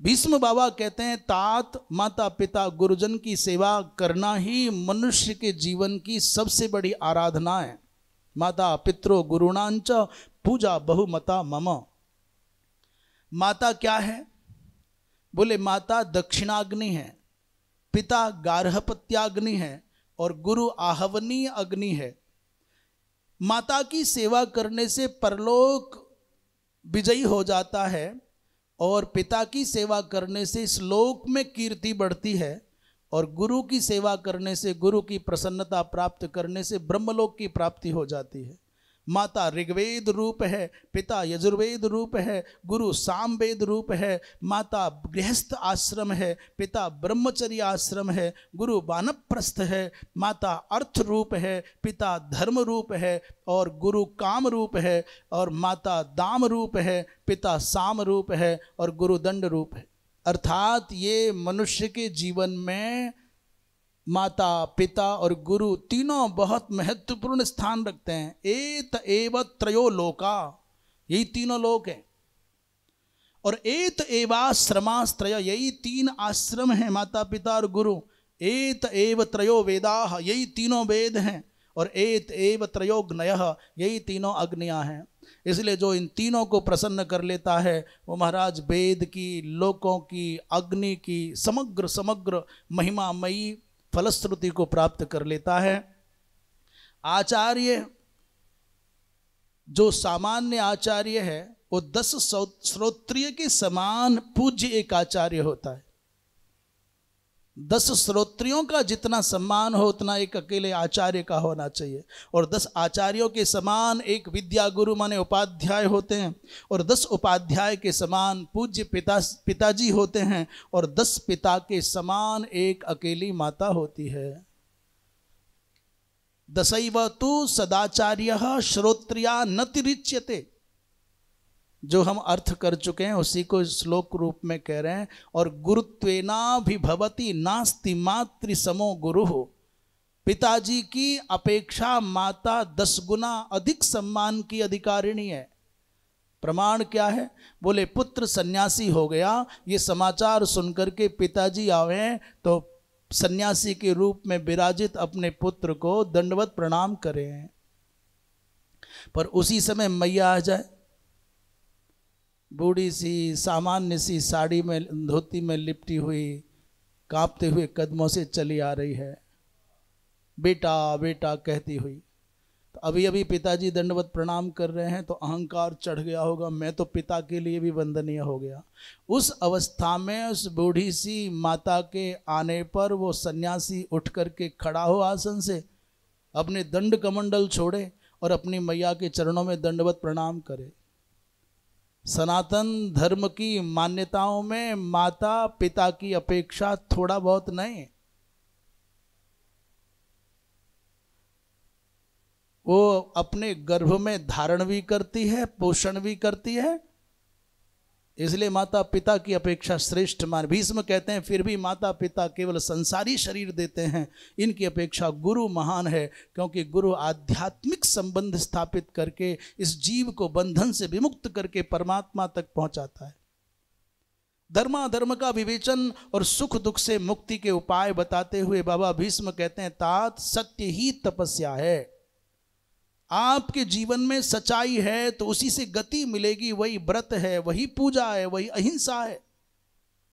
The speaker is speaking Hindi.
भीष्म बाबा कहते हैं तात माता पिता गुरुजन की सेवा करना ही मनुष्य के जीवन की सबसे बड़ी आराधना है। माता पितरो गुरुणांच पूजा बहुमता मम। माता क्या है? बोले माता दक्षिणाग्नि है, पिता गार्हपत्याग्नि है और गुरु आहवनीय अग्नि है। माता की सेवा करने से परलोक विजयी हो जाता है और पिता की सेवा करने से इस लोक में कीर्ति बढ़ती है और गुरु की सेवा करने से, गुरु की प्रसन्नता प्राप्त करने से ब्रह्मलोक की प्राप्ति हो जाती है। माता ऋग्वेद रूप है, पिता यजुर्वेद रूप है, गुरु सामवेद रूप है। माता गृहस्थ आश्रम है, पिता ब्रह्मचर्य आश्रम है, गुरु वानप्रस्थ है। माता अर्थ रूप है, पिता धर्म रूप है और गुरु काम रूप है। और माता दाम रूप है, पिता साम रूप है और गुरु दंड रूप है। अर्थात ये मनुष्य के जीवन में माता पिता और गुरु तीनों बहुत महत्वपूर्ण स्थान रखते हैं। एत एव त्रयो लोका, यही तीनों लोक हैं। और एत एवाश्रमास्त्रय, यही तीन आश्रम हैं माता पिता और गुरु। एत एव त्रयो वेदाः, यही तीनों वेद हैं। और एत एव त्रयो अग्नयः, यही तीनों अग्नियां हैं। इसलिए जो इन तीनों को प्रसन्न कर लेता है वो महाराज वेद की, लोकों की, अग्नि की समग्र महिमामयी फलश्रुति को प्राप्त कर लेता है। आचार्य, जो सामान्य आचार्य है वो 10 श्रोत्रिय के समान पूज्य एक आचार्य होता है। 10 श्रोत्रियों का जितना सम्मान हो उतना एक अकेले आचार्य का होना चाहिए। और 10 आचार्यों के समान एक विद्या गुरु माने उपाध्याय होते हैं। और 10 उपाध्याय के समान पूज्य पिताजी होते हैं। और 10 पिता के समान एक अकेली माता होती है। दशैव तु सदाचार्यः श्रोत्रिया न तिरिच्यते, जो हम अर्थ कर चुके हैं उसी को श्लोक रूप में कह रहे हैं। और गुरुत्वेनाभिभवति नास्ति मातृ समो गुरु, पिताजी की अपेक्षा माता 10 गुना अधिक सम्मान की अधिकारिणी है। प्रमाण क्या है? बोले पुत्र सन्यासी हो गया, ये समाचार सुनकर के पिताजी आवे तो सन्यासी के रूप में विराजित अपने पुत्र को दंडवत प्रणाम करें। पर उसी समय मैया आ जाए, बूढ़ी सी सामान्य सी साड़ी में, धोती में लिपटी हुई, कांपते हुए कदमों से चली आ रही है, बेटा बेटा कहती हुई। तो अभी अभी पिताजी दंडवत प्रणाम कर रहे हैं तो अहंकार चढ़ गया होगा, मैं तो पिता के लिए भी वंदनीय हो गया। उस अवस्था में उस बूढ़ी सी माता के आने पर वो सन्यासी उठ करके खड़ा हो आसन से, अपने दंड कमंडल छोड़े और अपनी मैया के चरणों में दंडवत प्रणाम करे। सनातन धर्म की मान्यताओं में माता पिता की अपेक्षा थोड़ा बहुत नहीं, वो अपने गर्भ में धारण भी करती है, पोषण भी करती है। इसलिए माता पिता की अपेक्षा श्रेष्ठ मान। भीष्म कहते हैं फिर भी माता पिता केवल संसारी शरीर देते हैं, इनकी अपेक्षा गुरु महान है, क्योंकि गुरु आध्यात्मिक संबंध स्थापित करके इस जीव को बंधन से विमुक्त करके परमात्मा तक पहुंचाता है। धर्माधर्म का विवेचन और सुख दुख से मुक्ति के उपाय बताते हुए बाबा भीष्म कहते हैं तात सत्य ही तपस्या है। आपके जीवन में सच्चाई है तो उसी से गति मिलेगी, वही व्रत है, वही पूजा है, वही अहिंसा है।